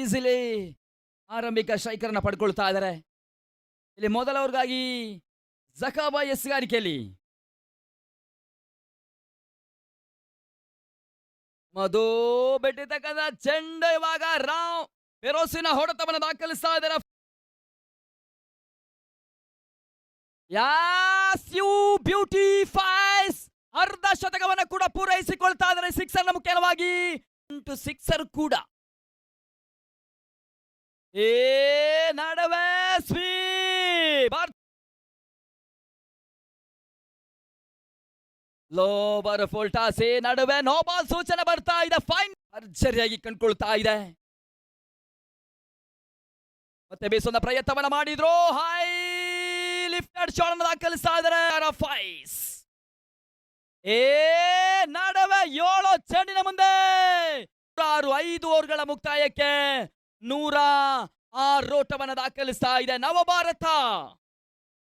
ಇಲ್ಲಿ ಆರಂಭಿಕ ಸ್ಟ್ರೈಕರ್ನ ಪಡ್ಕೊಳ್ತಾ ಇದ್ದಾರೆ. ಇಲ್ಲಿ ಮೊದಲವರಿಗಾಗಿ ಜಕಾಬಾ ಎಸ್ಗಾರಿಕೆಯಲ್ಲಿ ಮಧು ಬೆಟ್ಟಿರ್ತಕ್ಕಂಥ ಚೆಂಡು. ಇವಾಗ ರಾವ್ ಫೆರೋಸಿನ ಹೊಡೆತವನ್ನು ದಾಖಲಿಸ್ತಾ ಇದ್ದಾರೆ. ಯಾಸ್ ಯು ಬ್ಯೂಟಿಫೈಸ್ ಅರ್ಧ ಶತಕವನ್ನು ಕೂಡ ಪೂರೈಸಿಕೊಳ್ತಾ ಇದ್ದಾರೆ. ಸಿಕ್ಸರ್ ಮುಖ್ಯವಾಗಿ ಸಿಕ್ಸರ್ ಕೂಡ ನಡುವೆ ಲೋಬರ್ ಫೋಲ್ಟಾಸಿ ನಡುವೆ ನೋಬಾಲ್ ಸೂಚನೆ ಬರ್ತಾ ಇದೆ. ಫೈನ್ ಭರ್ಜರಿಯಾಗಿ ಕಂಡುಕೊಳ್ತಾ ಇದೆ. ಮತ್ತೆ ಬೀಸೋದ ಪ್ರಯತ್ನವನ್ನ ಮಾಡಿದ್ರು. ಹೈ ಲಿಫ್ಟೆಡ್ ಶಾಟ್ ಅನ್ನು ದಾಖಲಿಸ್ತಾ ಇದ್ದಾರೆ. ಫೈಸ್ ನಡುವೆ 7 ಚೆಂಡಿನ ಮುಂದೆ 5 ಓವರ್ಗಳ ಮುಕ್ತಾಯಕ್ಕೆ 106 ಓಟವನ್ನು ದಾಖಲಿಸ್ತಾ ಇದೆ ನವಭಾರತ.